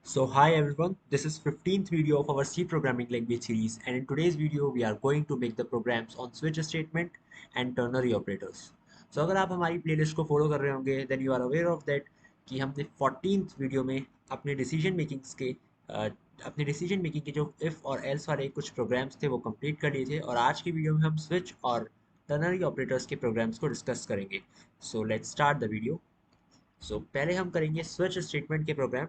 So hi everyone, this is 15th video of our C programming language series, and in today's video we are going to make the programs on switch statement and ternary operators. So अगर आप हमारी playlist को follow कर रहे होंगे then you are aware of that कि हमने 14th video में अपने डिसीजन मेकिंग्स के अपने डिसीजन मेकिंग के जो इफ और एल्स वाले कुछ प्रोग्राम्स थे वो कंप्लीट कर लिए थे और आज की वीडियो में हम स्विच और टर्नरी ऑपरेटर्स के प्रोग्राम्स को डिस्कस करेंगे. So let's start the video. पहले हम करेंगे स्विच स्टेटमेंट के प्रोग्राम.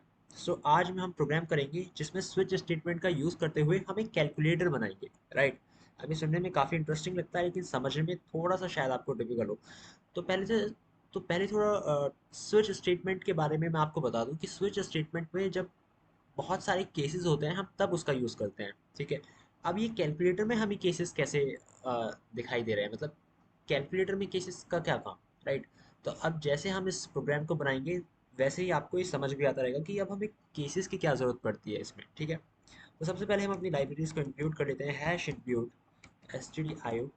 आज में हम प्रोग्राम करेंगे जिसमें स्विच स्टेटमेंट का यूज़ करते हुए हम एक कैलकुलेटर बनाएंगे, राइट. अभी सुनने में काफ़ी इंटरेस्टिंग लगता है लेकिन समझने में थोड़ा सा शायद आपको डिफिकल्ट हो. तो पहले से तो पहले थोड़ा स्विच स्टेटमेंट के बारे में मैं आपको बता दूं कि स्विच स्टेटमेंट में जब बहुत सारे केसेस होते हैं हम तब उसका यूज़ करते हैं, ठीक है. अब ये कैलकुलेटर में हमें केसेस कैसे दिखाई दे रहे हैं, मतलब कैलकुलेटर में केसेस का क्या काम, राइट. तो अब जैसे हम इस प्रोग्राम को बनाएंगे वैसे ही आपको ये समझ भी आता रहेगा कि अब हमें केसेस की क्या ज़रूरत पड़ती है इसमें, ठीक है. तो सबसे पहले हम अपनी लाइब्रेरीज को इंक्लूड कर लेते हैं. Hash include stdio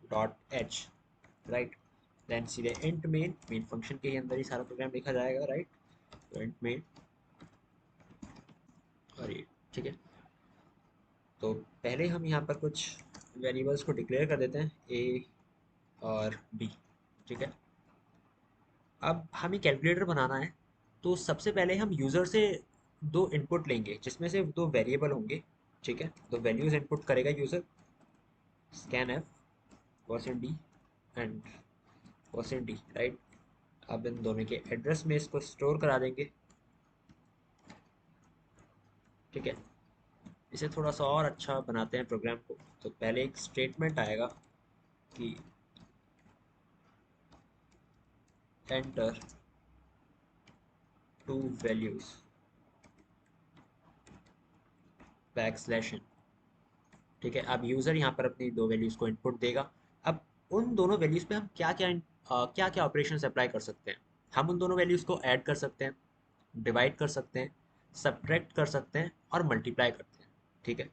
dot H, right. Then सीधे इंट मेन फंक्शन के ही अंदर ही सारा प्रोग्राम लिखा जाएगा, राइट. तो इंट मेन और ये, ठीक है. तो पहले हम यहाँ पर कुछ वेरिएबल्स को डिक्लेयर कर देते हैं ए और बी, ठीक है. अब हमें कैलकुलेटर बनाना है तो सबसे पहले हम यूज़र से दो इनपुट लेंगे जिसमें से दो वेरिएबल होंगे, ठीक है. दो वैल्यूज़ इनपुट करेगा user, scan F percent D and percent D, right. अब इन दोनों के एड्रेस में इसको स्टोर करा देंगे, ठीक है. इसे थोड़ा सा और अच्छा बनाते हैं प्रोग्राम को. तो पहले एक स्टेटमेंट आएगा कि enter two values back slash N, ठीक है. अब यूज़र यहाँ पर अपनी दो वैल्यूज़ को इनपुट देगा. अब उन दोनों वैल्यूज़ पे हम क्या क्या ऑपरेशंस अप्लाई कर सकते हैं. हम उन दोनों वैल्यूज़ को ऐड कर सकते हैं, डिवाइड कर सकते हैं, सब्ट्रैक्ट कर सकते हैं और मल्टीप्लाई करते हैं, ठीक है.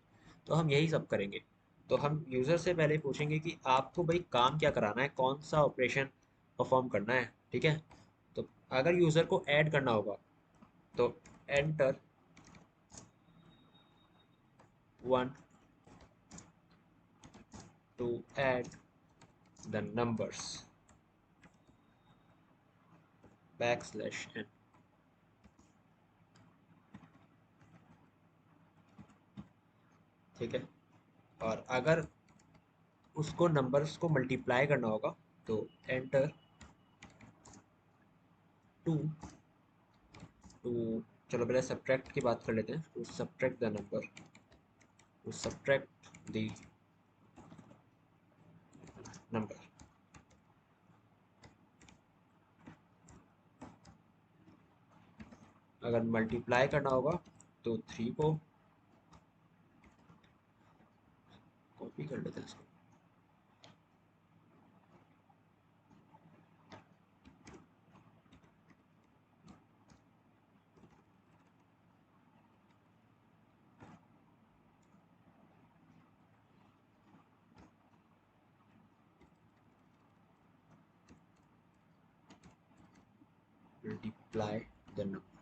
तो हम यही सब करेंगे. तो हम यूज़र से पहले पूछेंगे कि आपको भाई काम क्या कराना है, कौन सा ऑपरेशन परफॉर्म करना है, ठीक है. तो अगर यूज़र को ऐड करना होगा तो enter one to add the numbers back slash N, ठीक है. और अगर उसको नंबर्स को मल्टीप्लाई करना होगा तो एंटर टू टू चलो पहले सब्ट्रैक्ट की बात कर लेते हैं. To subtract the number, to subtract the number. अगर मल्टीप्लाई करना होगा तो थ्री को कॉपी कर लेते हैं इसको. Multiply the number.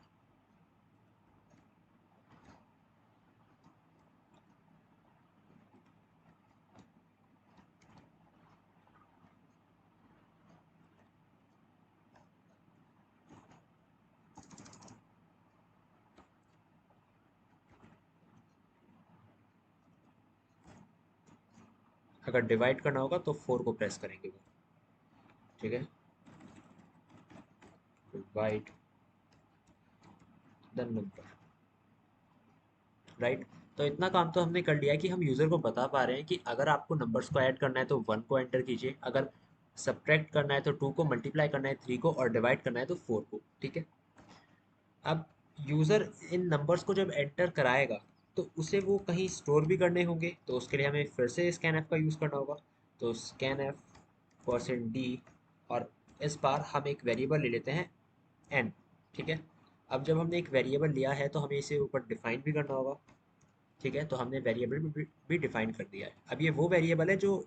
अगर डिवाइड करना होगा तो फोर को प्रेस करेंगे वो, ठीक है. Divide the number, right. तो इतना काम तो हमने कर लिया है कि हम यूज़र को बता पा रहे हैं कि अगर आपको नंबर्स को ऐड करना है तो वन को एंटर कीजिए, अगर सब्ट्रैक्ट करना है तो टू को, मल्टीप्लाई करना है थ्री को और डिवाइड करना है तो फोर को, ठीक है. अब यूज़र इन नंबर्स को जब एंटर कराएगा तो उसे वो कहीं स्टोर भी करने होंगे तो उसके लिए हमें फिर से स्कैन एफ का यूज़ करना होगा. तो स्कैन एफ परसेंट डी और इस बार हम एक वेरिएबल ले लेते हैं एन, ठीक है. अब जब हमने एक वेरिएबल लिया है तो हमें इसे ऊपर डिफाइन भी करना होगा, ठीक है. तो हमने वेरिएबल भी डिफाइन कर दिया है. अब ये वो वेरिएबल है जो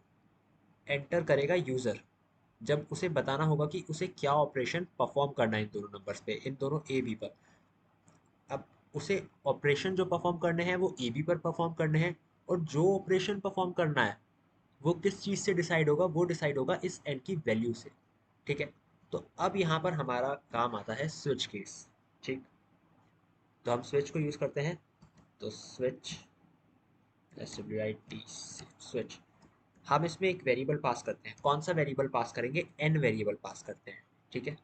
एंटर करेगा यूज़र जब उसे बताना होगा कि उसे क्या ऑपरेशन परफॉर्म करना है इन दोनों नंबर्स पे, इन दोनों ए बी पर. उसे ऑपरेशन जो परफॉर्म करने हैं वो ए बी पर परफॉर्म करने हैं, और जो ऑपरेशन परफॉर्म करना है वो किस चीज़ से डिसाइड होगा, वो डिसाइड होगा इस एन की वैल्यू से। ठीक है, तो अब यहाँ पर हमारा काम आता है स्विच केस। ठीक, तो हम स्विच को यूज़ करते हैं। तो स्विच, SWIT, स्विच, हम इसमें एक वेरिएबल पास करते हैं। कौन सा वेरिएबल पास करेंगे? एन वेरिएबल पास करते हैं। ठीक है,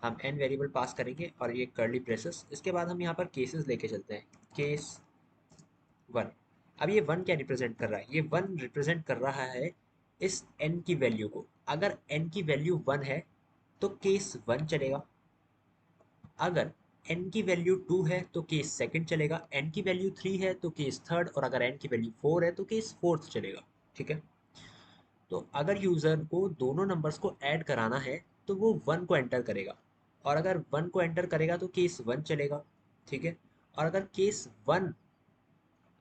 हम एन वेरिएबल पास करेंगे और ये कर्ली ब्रेसेस, इसके बाद हम यहाँ पर केसेस लेके चलते हैं। केस वन, अब ये वन क्या रिप्रेजेंट कर रहा है? ये वन रिप्रेजेंट कर रहा है इस एन की वैल्यू को। अगर एन की वैल्यू वन है तो केस वन चलेगा, अगर एन की वैल्यू टू है तो केस सेकंड चलेगा, एन की वैल्यू थ्री है तो केस थर्ड, और अगर एन की वैल्यू फोर है तो केस फोर्थ चलेगा। ठीक है, तो अगर यूज़र को दोनों नंबर्स को ऐड कराना है तो वो वन को एंटर करेगा, और अगर वन को एंटर करेगा तो केस वन चलेगा। ठीक है, और अगर केस वन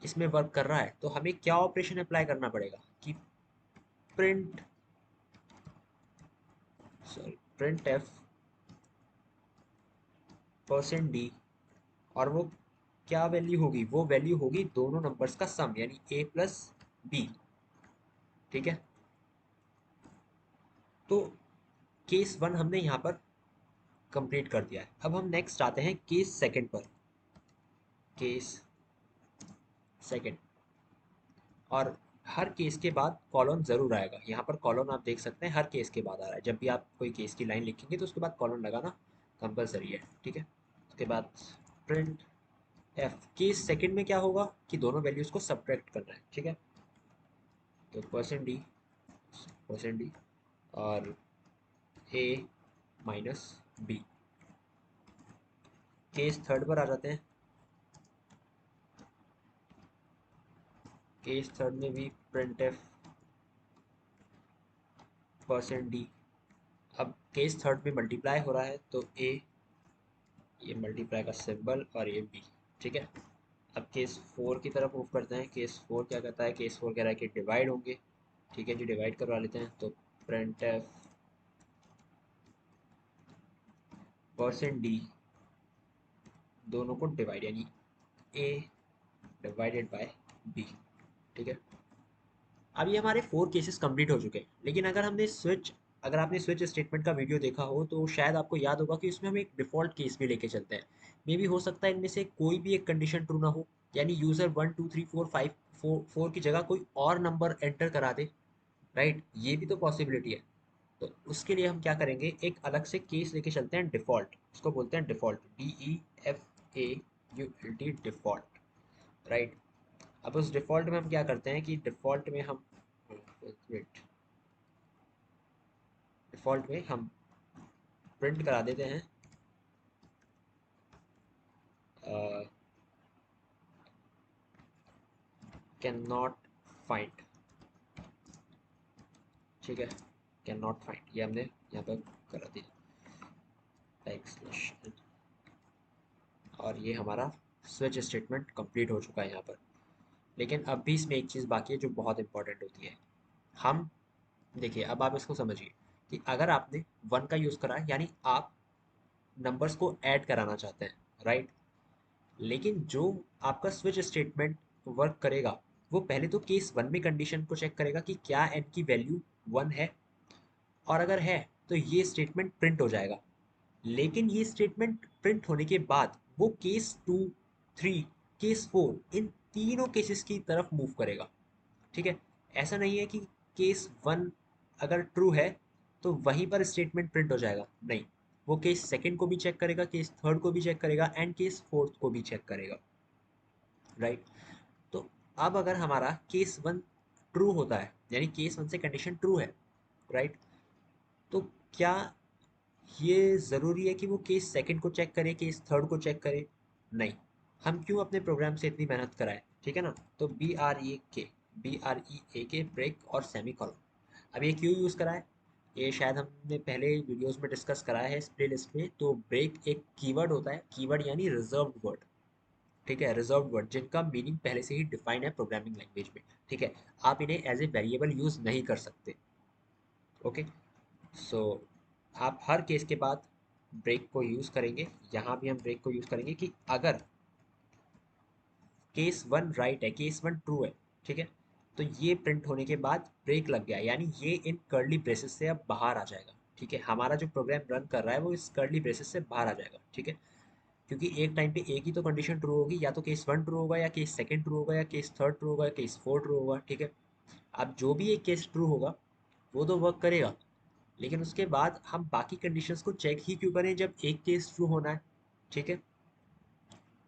इसमें वर्क कर रहा है तो हमें क्या ऑपरेशन अप्लाई करना पड़ेगा कि print, sorry, print F percent D, और वो क्या वैल्यू होगी? वो वैल्यू होगी दोनों नंबर्स का सम, यानी ए प्लस बी। ठीक है, तो केस वन हमने यहाँ पर कंप्लीट कर दिया है। अब हम नेक्स्ट आते हैं केस सेकंड पर। केस सेकंड, और हर केस के बाद कॉलन ज़रूर आएगा। यहाँ पर कॉलन आप देख सकते हैं हर केस के बाद आ रहा है। जब भी आप कोई केस की लाइन लिखेंगे तो उसके बाद कॉलन लगाना कंपलसरी है। ठीक है, उसके बाद प्रिंट एफ। केस सेकंड में क्या होगा कि दोनों वैल्यूज़ को सब्ट्रैक्ट करना है। ठीक है, तो परसेंट डी और ए माइनस बी। केस थर्ड पर आ जाते हैं। केस थर्ड में भी प्रिंट एफ परसेंट डी। अब केस थर्ड में मल्टीप्लाई हो रहा है तो ए, ये मल्टीप्लाई का सिंबल, और ये बी। ठीक है, अब केस फोर की तरफ मूव करते हैं। केस फोर क्या कहता है? केस फोर कह रहा है कि डिवाइड होंगे। ठीक है जी, डिवाइड करवा लेते हैं। तो प्रिंट एफ परसेंट डी, दोनों को डिवाइड, यानी ए डिवाइडेड बाय बी। ठीक है, अब ये हमारे फोर केसेस कंप्लीट हो चुके हैं। लेकिन अगर आपने स्विच स्टेटमेंट का वीडियो देखा हो तो शायद आपको याद होगा कि उसमें हम एक डिफ़ॉल्ट केस भी लेके चलते हैं। मे भी हो सकता है इनमें से कोई भी एक कंडीशन ट्रू ना हो, यानी user one two three four five, four की जगह कोई और नंबर एंटर करा दे। राइट, ये भी तो पॉसिबिलिटी है। तो उसके लिए हम क्या करेंगे, एक अलग से केस लेके चलते हैं, डिफ़ॉल्ट, उसको बोलते हैं डिफ़ॉल्ट, DEFAULT, डिफ़ॉल्ट। राइट, अब उस डिफ़ॉल्ट में हम क्या करते हैं कि डिफ़ॉल्ट में हम प्रिंट करा देते हैं कैन नॉट फाइंड। ठीक है, कैन नॉट फाइंड, ये हमने यहाँ पर करा दिया बैकस्लैश, और ये हमारा स्विच स्टेटमेंट कंप्लीट हो चुका है यहाँ पर। लेकिन अब भी इसमें एक चीज़ बाकी है जो बहुत इंपॉर्टेंट होती है। हम देखिए, अब आप इसको समझिए कि अगर आपने वन का यूज़ करा है, यानी आप नंबर्स को ऐड कराना चाहते हैं। राइट, लेकिन जो आपका स्विच स्टेटमेंट वर्क करेगा वो पहले तो केस वन में कंडीशन को चेक करेगा कि क्या एन की वैल्यू वन है, और अगर है तो ये स्टेटमेंट प्रिंट हो जाएगा। लेकिन ये स्टेटमेंट प्रिंट होने के बाद वो case two, three, case four, इन तीनों केसेस की तरफ मूव करेगा। ठीक है, ऐसा नहीं है कि केस वन अगर ट्रू है तो वहीं पर स्टेटमेंट प्रिंट हो जाएगा, नहीं। वो केस सेकंड को भी चेक करेगा, केस थर्ड को भी चेक करेगा, एंड केस फोर्थ को भी चेक करेगा। राइट, तो अब अगर हमारा केस वन ट्रू होता है, यानी केस वन से कंडीशन ट्रू है, राइट, तो क्या ये ज़रूरी है कि वो केस सेकंड को चेक करे, केस थर्ड को चेक करे? नहीं। हम क्यों अपने प्रोग्राम से इतनी मेहनत कराएं? ठीक है ना, तो बी आर ई के ब्रेक और सेमी कॉलन। अब ये क्यों यूज़ करा है? ये शायद हमने पहले वीडियोस में डिस्कस कराया है इस प्लेलिस्ट में। तो ब्रेक एक कीवर्ड होता है, कीवर्ड यानी रिजर्व्ड वर्ड। ठीक है, रिजर्व्ड वर्ड जिनका मीनिंग पहले से ही डिफाइन है प्रोग्रामिंग लैंग्वेज में। ठीक है, आप इन्हें एज ए वेरिएबल यूज़ नहीं कर सकते। ओके, सो आप हर केस के बाद ब्रेक को यूज़ करेंगे। यहाँ भी हम ब्रेक को यूज़ करेंगे कि अगर केस वन राइट है, केस वन ट्रू है, ठीक है। तो ये प्रिंट होने के बाद ब्रेक लग गया, यानी ये इन कर्ली ब्रेसेस से अब बाहर आ जाएगा, ठीक है। हमारा जो प्रोग्राम रन कर रहा है वो इस कर्ली ब्रेसेस से बाहर आ जाएगा, ठीक है। क्योंकि एक टाइम पे एक ही तो कंडीशन ट्रू होगी, या तो केस वन ट्रू होगा, या केस सेकंड ट्रू होगा, या केस थर्ड ट्रू होगा, या केस फोर ट्रू होगा, ठीक है। अब जो भी एक केस ट्रू होगा वो तो वर्क करेगा, लेकिन उसके बाद हम बाकी कंडीशंस को चेक ही क्यों करें जब एक केस ट्रू होना है, ठीक है।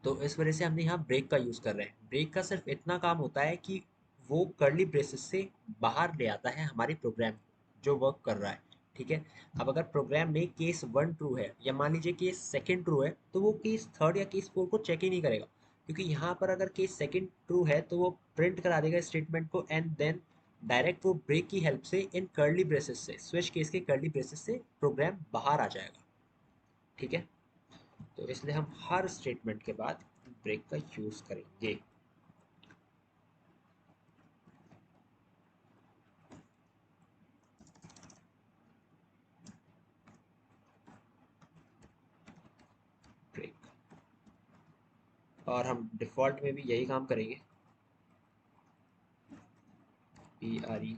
तो इस वजह से हमने यहाँ ब्रेक का यूज़ कर रहे हैं। ब्रेक का सिर्फ इतना काम होता है कि वो कर्ली ब्रेसेस से बाहर ले आता है हमारे प्रोग्राम को जो वर्क कर रहा है, ठीक है। अब अगर प्रोग्राम में केस वन ट्रू है, या मान लीजिए केस सेकंड ट्रू है, तो वो केस थर्ड या केस फोर को चेक ही नहीं करेगा, क्योंकि यहाँ पर अगर केस सेकंड ट्रू है तो वो प्रिंट करा देगा स्टेटमेंट को, एंड देन डायरेक्ट वो ब्रेक की हेल्प से इन कर्ली ब्रेसेस से, स्विच केस के कर्ली ब्रेसेस से प्रोग्राम बाहर आ जाएगा, ठीक है। तो इसलिए हम हर स्टेटमेंट के बाद ब्रेक का यूज करेंगे। ब्रेक, और हम डिफ़ॉल्ट में भी यही काम करेंगे, PRE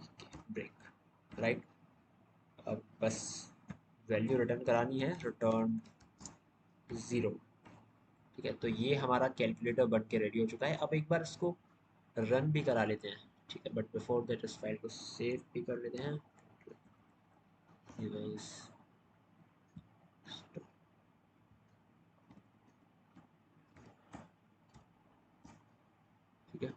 ब्रेक, राइट। अब बस वैल्यू रिटर्न करानी है, रिटर्न 0, ठीक है। तो ये हमारा कैलकुलेटर बन के रेडी हो चुका है। अब एक बार इसको रन भी करा लेते हैं, ठीक है। बट बिफोर दैट इस फाइल को सेव भी कर लेते हैं। डिवाइस, ठीक है।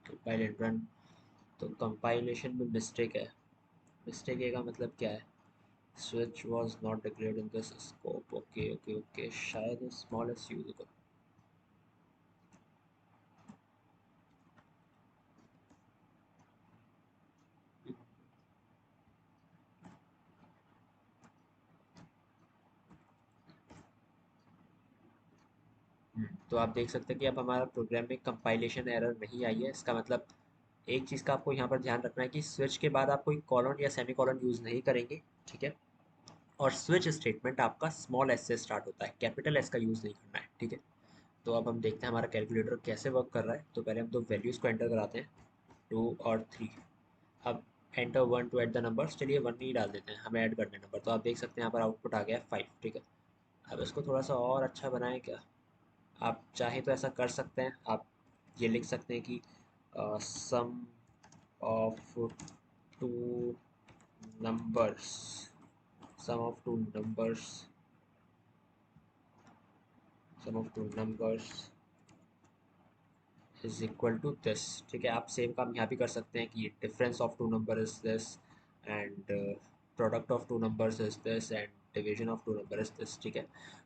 Compile and run. तो कंपाइलेशन में मिस्टेक है। मिस्टेक है का मतलब क्या है? Switch was not declared in this scope. Okay okay okay, शायद स्मॉल एस यूज होगा। तो आप देख सकते हैं कि अब हमारा प्रोग्राम में कंपाइलेशन एरर नहीं आई है। इसका मतलब एक चीज़ का आपको यहाँ पर ध्यान रखना है कि स्विच के बाद आप कोई कॉलन या सेमी कॉलन यूज़ नहीं करेंगे, ठीक है। और स्विच स्टेटमेंट आपका स्मॉल एस से स्टार्ट होता है, कैपिटल एस का यूज़ नहीं करना है, ठीक है। तो अब हम देखते हैं हमारा कैलकुलेटर कैसे वर्क कर रहा है। तो पहले हम दो वैल्यूज़ को एंटर कराते हैं, 2 और 3। अब enter one to add the numbers, चलिए वन ही डाल देते हैं, हमें ऐड करने नंबर। तो आप देख सकते हैं यहाँ पर आउटपुट आ गया है 5, ठीक है। अब इसको थोड़ा सा और अच्छा बनाएं क्या? आप चाहें तो ऐसा कर सकते हैं, आप ये लिख सकते हैं कि sum of two numbers, sum of two numbers, sum of two numbers is equal to this, ठीक है। आप सेम काम यहाँ भी कर सकते हैं कि difference of two number is this, and product of two numbers is this, and division of two number is this, ठीक है।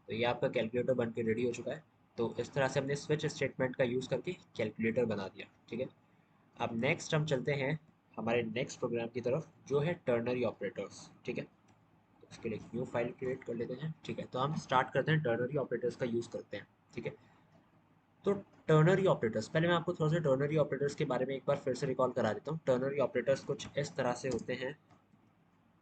तो ये आपका कैलकुलेटर बन के रेडी हो चुका है। तो इस तरह से हमने स्विच स्टेटमेंट का यूज़ करके कैलकुलेटर बना दिया, ठीक है। अब नेक्स्ट हम चलते हैं हमारे नेक्स्ट प्रोग्राम की तरफ, जो है टर्नरी ऑपरेटर्स, ठीक है। तो इसके लिए न्यू फाइल क्रिएट कर लेते हैं, ठीक है। तो हम स्टार्ट करते हैं, टर्नरी ऑपरेटर्स का यूज़ करते हैं, ठीक है। तो टर्नरी ऑपरेटर्स, पहले मैं आपको थोड़ा सा टर्नरी ऑपरेटर्स के बारे में एक बार फिर से रिकॉल करा देता हूँ। टर्नरी ऑपरेटर्स कुछ इस तरह से होते हैं,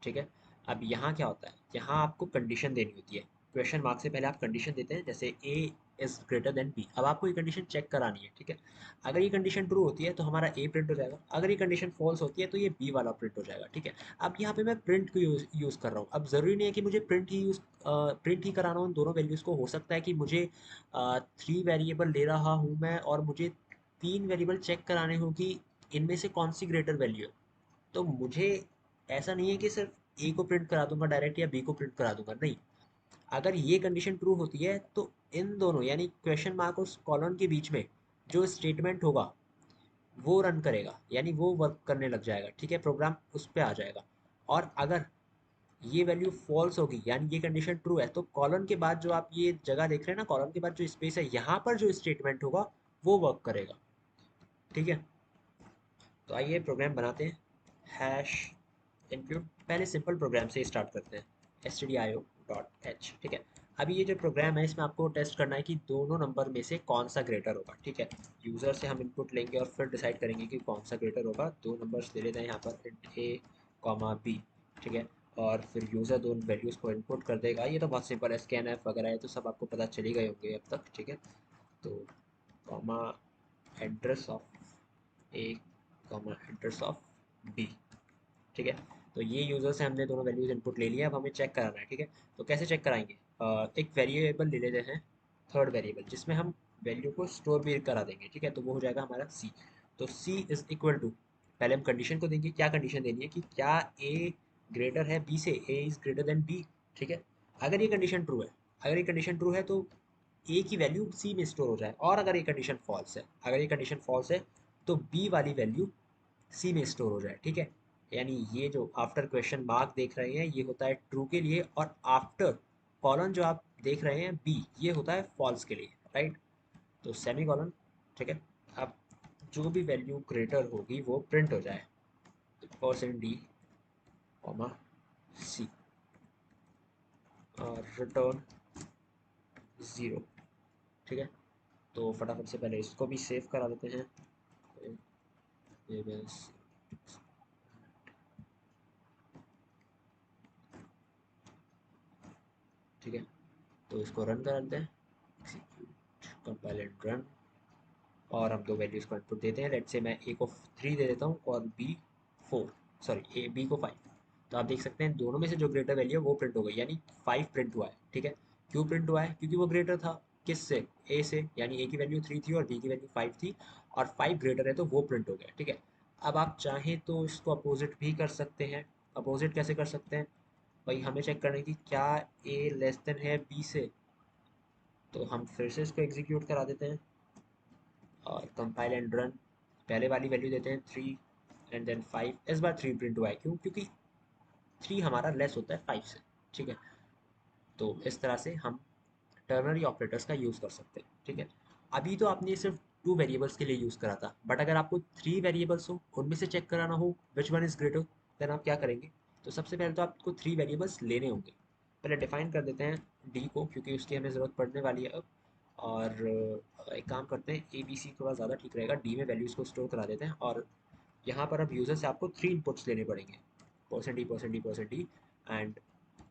ठीक है। अब यहाँ क्या होता है, यहाँ आपको कंडीशन देनी होती है। क्वेश्चन मार्क से पहले आप कंडीशन देते हैं, जैसे ए इज ग्रेटर देन बी। अब आपको ये कंडीशन चेक करानी है, ठीक है। अगर ये कंडीशन ट्रू होती है तो हमारा ए प्रिंट हो जाएगा, अगर ये कंडीशन फॉल्स होती है तो ये बी वाला प्रिंट हो जाएगा, ठीक है। अब यहाँ पे मैं प्रिंट को यूज़ कर रहा हूँ। अब ज़रूरी नहीं है कि मुझे प्रिंट ही कराना हो उन दोनों वैल्यूज़ को। हो सकता है कि मुझे 3 वेरिएबल ले रहा हूँ मैं, और मुझे 3 वेरिएबल चेक कराने हो कि इनमें से कौन सी ग्रेटर वैल्यू है। तो मुझे ऐसा नहीं है कि सिर्फ ए को प्रिंट करा दूंगा डायरेक्ट, या बी को प्रिंट करा दूंगा, नहीं। अगर ये कंडीशन ट्रू होती है तो इन दोनों, यानी क्वेश्चन मार्क और कॉलन के बीच में जो स्टेटमेंट होगा वो रन करेगा, यानी वो वर्क करने लग जाएगा, ठीक है। प्रोग्राम उस पर आ जाएगा। और अगर ये वैल्यू फॉल्स होगी, यानी ये कंडीशन ट्रू है, तो कॉलन के बाद जो आप ये जगह देख रहे हैं ना, कॉलन के बाद जो स्पेस है, यहाँ पर जो स्टेटमेंट होगा वो वर्क करेगा, ठीक है। तो आइए प्रोग्राम बनाते हैं। हैश इंक्लूड, पहले सिंपल प्रोग्राम से स्टार्ट करते हैं, stdio.h, ठीक है। अभी ये जो प्रोग्राम है इसमें आपको टेस्ट करना है कि दोनों नंबर में से कौन सा ग्रेटर होगा, ठीक है। यूज़र से हम इनपुट लेंगे और फिर डिसाइड करेंगे कि कौन सा ग्रेटर होगा। दो नंबर्स ले लेते हैं यहाँ पर, इंट ए कॉमा बी, ठीक है। और फिर यूज़र दोनों वैल्यूज़ को इनपुट कर देगा। ये तो बहुत सिंपल है, स्कैन एफ वगैरह है तो सब आपको पता चल ही गए होंगे अब तक, ठीक है। तो comma address of A comma address of B, ठीक है। तो ये यूज़र से हमने दोनों वैल्यूज़ इनपुट ले लिया, अब हमें चेक कराना है, ठीक है। तो कैसे चेक कराएंगे? एक वेरिएबल ले लेते हैं, थर्ड वेरिएबल, जिसमें हम वैल्यू को स्टोर भी करा देंगे, ठीक है। तो वो हो जाएगा हमारा सी। तो सी इज़ इक्वल टू, पहले हम कंडीशन को देंगे। क्या कंडीशन देनी है? कि क्या ए ग्रेटर है बी से, A is greater than B, ठीक है। अगर ये कंडीशन ट्रू है, अगर ये कंडीशन ट्रू है तो ए की वैल्यू सी में स्टोर हो जाए, और अगर ये कंडीशन फॉल्स है, अगर ये कंडीशन फॉल्स है तो बी वाली वैल्यू सी में स्टोर हो जाए, ठीक है। यानी ये जो आफ्टर क्वेश्चन मार्क देख रहे हैं ये होता है ट्रू के लिए, और आफ्टर कॉलन जो आप देख रहे हैं बी, ये होता है फॉल्स के लिए, राइट। तो सेमी कॉलन, ठीक है। अब जो भी वैल्यू ग्रेटर होगी वो प्रिंट हो जाए, परसेंट डी कॉमा सी, और रिटर्न ज़ीरो, ठीक है। तो फटाफट से पहले इसको भी सेव करा देते हैं। ये बस, ठीक है। तो इसको रन कर देते हैं, एक्सिक्यूट कंपाइल एंड रन। और हम दो वैल्यूज़ को इनपुट देते हैं। लेट्स से मैं ए को 3 दे देता हूँ और बी 4, सॉरी ए बी को 5। तो आप देख सकते हैं दोनों में से जो ग्रेटर वैल्यू है वो प्रिंट हो गई, यानी 5 प्रिंट हुआ है, ठीक है। क्यों प्रिंट हुआ है? क्योंकि वो ग्रेटर था किससे? ए से, यानी ए की वैल्यू 3 थी और बी की वैल्यू 5 थी, और 5 ग्रेटर है तो वो प्रिंट हो गया, ठीक है। अब आप चाहें तो इसको अपोजिट भी कर सकते हैं। अपोजिट कैसे कर सकते हैं? भाई हमें चेक करना है कि क्या ए लेस देन है बी से। तो हम फिर से इसको एग्जीक्यूट करा देते हैं और कंपाइल एंड रन। पहले वाली वैल्यू देते हैं 3 एंड देन 5। इस बार 3 प्रिंट हुआ है, क्यों? क्योंकि 3 हमारा लेस होता है 5 से, ठीक है। तो इस तरह से हम टर्नरी ऑपरेटर्स का यूज़ कर सकते हैं, ठीक है। अभी तो आपने सिर्फ 2 वेरिएबल्स के लिए यूज़ करा था, बट अगर आपको 3 वेरिएबल्स हो, उनमें से चेक कराना हो which one is greater, then आप क्या करेंगे? तो सबसे पहले तो आपको 3 वेरिएबल्स लेने होंगे। पहले डिफाइन कर देते हैं डी को, क्योंकि उसकी हमें ज़रूरत पड़ने वाली है अब। और एक काम करते हैं, ए बी सी थोड़ा ज़्यादा ठीक रहेगा, डी में वैल्यूज़ को स्टोर करा देते हैं। और यहाँ पर अब यूज़र से आपको 3 इनपुट्स लेने पड़ेंगे, percent D percent D percent D, and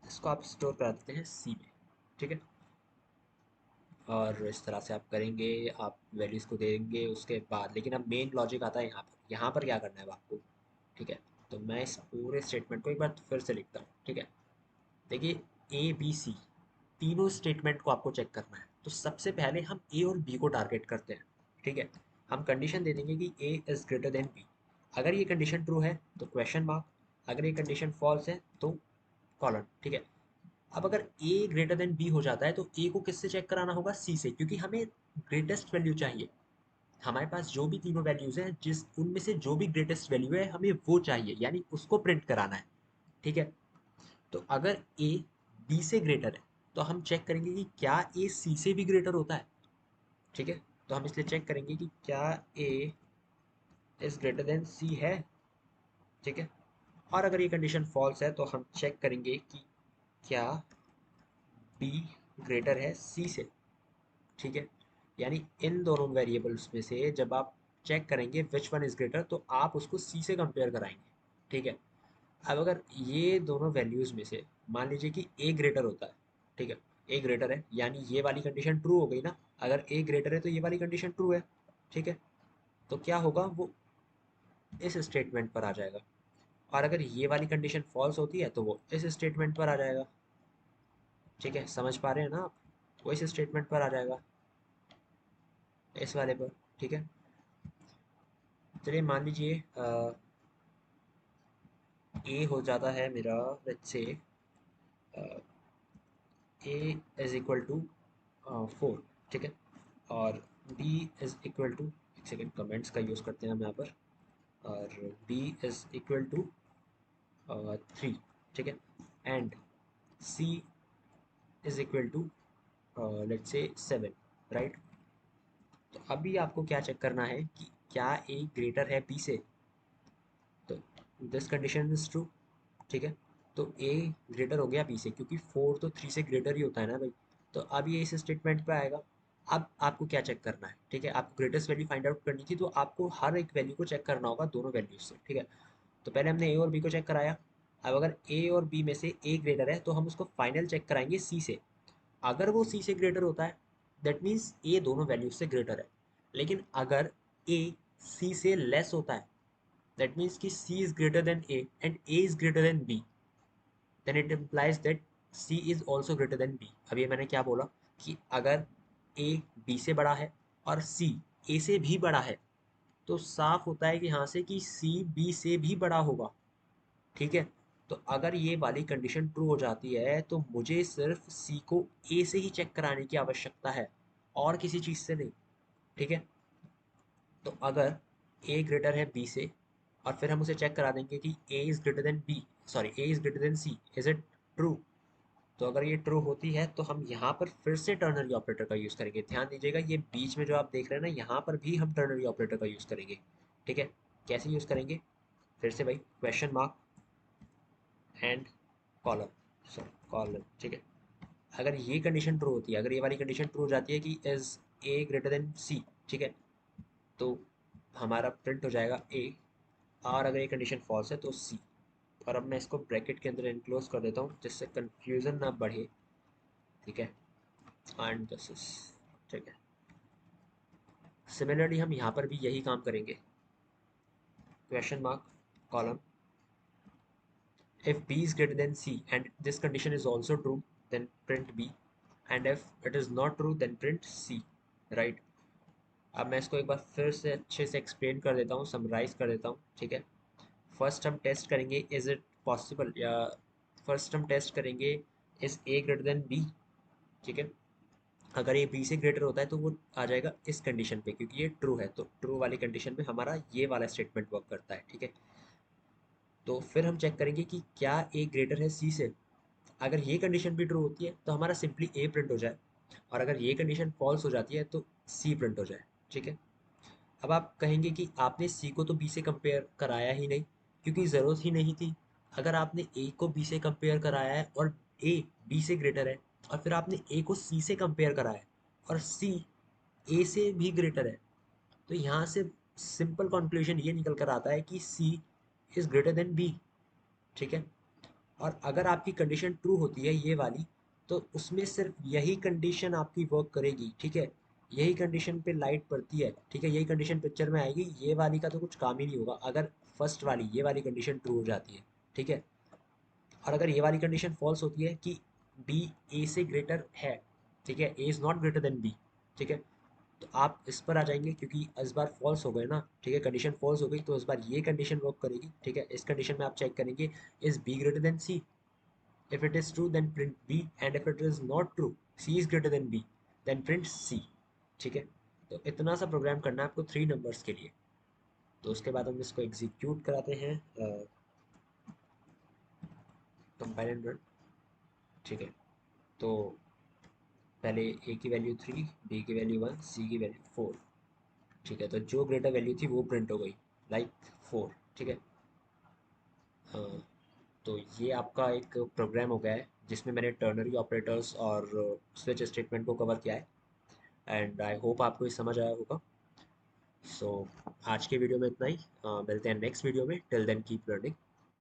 इसको आप स्टोर करा देते हैं सी में, ठीक है। और इस तरह से आप करेंगे, आप वैल्यूज़ को देंगे उसके बाद। लेकिन अब मेन लॉजिक आता है यहाँ पर क्या करना है अब आपको, ठीक है। तो मैं इस पूरे स्टेटमेंट को एक बार फिर से लिखता हूँ, ठीक है। देखिए, ए बी सी तीनों स्टेटमेंट को आपको चेक करना है। तो सबसे पहले हम ए और बी को टारगेट करते हैं, ठीक है। हम कंडीशन दे देंगे कि A is greater than B. अगर ये कंडीशन ट्रू है तो क्वेश्चन मार्क, अगर ये कंडीशन फॉल्स है तो कॉलन, ठीक है। अब अगर ए ग्रेटर देन बी हो जाता है तो ए को किससे चेक कराना होगा? सी से, क्योंकि हमें ग्रेटेस्ट वैल्यू चाहिए। हमारे पास जो भी तीनों वैल्यूज हैं, जिस उनमें से जो भी ग्रेटेस्ट वैल्यू है हमें वो चाहिए, यानी उसको प्रिंट कराना है, ठीक है। तो अगर ए बी से ग्रेटर है तो हम चेक करेंगे कि क्या ए सी से भी ग्रेटर होता है, ठीक है। तो हम इसलिए चेक करेंगे कि क्या ए इज ग्रेटर देन सी है, ठीक है। और अगर ये कंडीशन फॉल्स है तो हम चेक करेंगे कि क्या बी ग्रेटर है सी से, ठीक है। यानी इन दोनों वेरिएबल्स में से जब आप चेक करेंगे विच वन इज ग्रेटर, तो आप उसको सी से कंपेयर कराएंगे, ठीक है। अब अगर ये दोनों वैल्यूज में से मान लीजिए कि ए ग्रेटर होता है, ठीक है, ए ग्रेटर है, यानी ये वाली कंडीशन ट्रू हो गई ना। अगर ए ग्रेटर है तो ये वाली कंडीशन ट्रू है, ठीक है। तो क्या होगा, वो इस स्टेटमेंट पर आ जाएगा। और अगर ये वाली कंडीशन फॉल्स होती है तो वो इस स्टेटमेंट पर आ जाएगा, ठीक है। समझ पा रहे हैं ना आप? वो इस स्टेटमेंट पर आ जाएगा, इस वाले पर, ठीक है। चलिए मान लीजिए ए हो जाता है मेरा, let's say A is equal to 4, ठीक है। और बी इज इक्वल टू, एक सेकेंड कमेंट्स का यूज़ करते हैं हम यहाँ पर, और बी इज इक्वल टू 3, ठीक है। And C is equal to let's say 7, right. तो अभी आपको क्या चेक करना है कि क्या ए ग्रेटर है बी से। तो दिस कंडीशन इज ट्रू, ठीक है। तो ए ग्रेटर हो गया बी से, क्योंकि 4 तो 3 से ग्रेटर ही होता है ना भाई। तो अब ये इस स्टेटमेंट पे आएगा। अब आपको क्या चेक करना है, ठीक है। आपको ग्रेटेस्ट वैल्यू फाइंड आउट करनी थी, तो आपको हर एक वैल्यू को चेक करना होगा दोनों वैल्यूज से, ठीक है। तो पहले हमने ए और बी को चेक कराया। अब अगर ए और बी में से ए ग्रेटर है तो हम उसको फाइनल चेक कराएंगे सी से। अगर वो सी से ग्रेटर होता है दैट मीन्स ए दोनों वैल्यूज से ग्रेटर है। लेकिन अगर ए सी से लेस होता है दैट मीन्स कि C is greater than A and A is greater than B, then it implies that C is also greater than B. अब ये मैंने क्या बोला कि अगर ए बी से बड़ा है और सी ए से भी बड़ा है तो साफ होता है कि यहाँ से कि सी बी से भी बड़ा होगा। ठीक है, तो अगर ये वाली कंडीशन ट्रू हो जाती है तो मुझे सिर्फ सी को ए से ही चेक कराने की आवश्यकता है और किसी चीज़ से नहीं। ठीक है, तो अगर ए ग्रेटर है बी से और फिर हम उसे चेक करा देंगे कि A is greater than B, sorry A is greater than C, is it true? तो अगर ये ट्रू होती है तो हम यहाँ पर फिर से टर्नरी ऑपरेटर का यूज़ करेंगे। ध्यान दीजिएगा ये बीच में जो आप देख रहे हैं ना, यहाँ पर भी हम टर्नरी ऑपरेटर का यूज़ करेंगे। ठीक है, कैसे यूज़ करेंगे? फिर से भाई question mark and column, sorry column. ठीक है, अगर ये कंडीशन ट्रू होती है, अगर ये वाली कंडीशन ट्रू हो जाती है कि इज ए ग्रेटर देन सी, ठीक है, तो हमारा प्रिंट हो जाएगा ए। और अगर ये कंडीशन फॉल्स है तो सी। और अब मैं इसको ब्रैकेट के अंदर इनक्लोज कर देता हूँ जिससे कंफ्यूजन ना बढ़े। ठीक है, एंड दिस इज, ठीक है, सिमिलरली हम यहाँ पर भी यही काम करेंगे। Question mark column, if b is greater than c and this condition is also true then print b, and if it is not true then print c, right? अब मैं इसको एक बार फिर से अच्छे से एक्सप्लेन कर देता हूँ, समराइज कर देता हूँ। ठीक है, फर्स्ट हम टेस्ट करेंगे इज इट पॉसिबल, या फर्स्ट हम टेस्ट करेंगे is A greater than B. ठीक है, अगर ये बी से ग्रेटर होता है तो वो आ जाएगा इस कंडीशन पे, क्योंकि ये ट्रू है तो ट्रू वाली कंडीशन में हमारा ये वाला स्टेटमेंट वर्क करता है। ठीक है, तो फिर हम चेक करेंगे कि क्या ए ग्रेटर है सी से। अगर ये कंडीशन भी ट्रू होती है तो हमारा सिंपली ए प्रिंट हो जाए, और अगर ये कंडीशन फॉल्स हो जाती है तो सी प्रिंट हो जाए। ठीक है, अब आप कहेंगे कि आपने सी को तो बी से कंपेयर कराया ही नहीं, क्योंकि ज़रूरत ही नहीं थी। अगर आपने ए को बी से कंपेयर कराया है और ए बी से ग्रेटर है, और फिर आपने ए को सी से कंपेयर कराया है और सी ए से भी ग्रेटर है, तो यहाँ से सिंपल कंक्लूजन ये निकल कर आता है कि सी इज़ ग्रेटर देन बी। ठीक है, और अगर आपकी कंडीशन ट्रू होती है ये वाली, तो उसमें सिर्फ यही कंडीशन आपकी वर्क करेगी। ठीक है, यही कंडीशन पे लाइट पड़ती है। ठीक है, यही कंडीशन पिक्चर में आएगी, ये वाली का तो कुछ काम ही नहीं होगा अगर फर्स्ट वाली ये वाली कंडीशन ट्रू हो जाती है। ठीक है, और अगर ये वाली कंडीशन फॉल्स होती है कि बी ए से ग्रेटर है, ठीक है, a is not greater than B, ठीक है, तो आप इस पर आ जाएंगे क्योंकि इस बार फॉल्स हो गए ना। ठीक है, कंडीशन फॉल्स हो गई तो इस बार ये कंडीशन वर्क करेगी। ठीक है, इस कंडीशन में आप चेक करेंगे is b greater than c, if it is true then print b, and if it is not true c is greater than b then print c। ठीक है, तो इतना सा प्रोग्राम करना है आपको 3 नंबर्स के लिए। तो उसके बाद हम इसको एग्जीक्यूट कराते हैं, कंपाइल एंड रन। ठीक है, तो पहले ए की वैल्यू 3, बी की वैल्यू 1, सी की वैल्यू 4। ठीक है, तो जो ग्रेटर वैल्यू थी वो प्रिंट हो गई, लाइक 4। ठीक है, तो ये आपका एक प्रोग्राम हो गया है जिसमें मैंने टर्नरी ऑपरेटर्स और स्विच स्टेटमेंट को कवर किया है, एंड आई होप आपको ये समझ आया होगा। सो आज के वीडियो में इतना ही, मिलते हैं नेक्स्ट वीडियो में। Till then keep learning.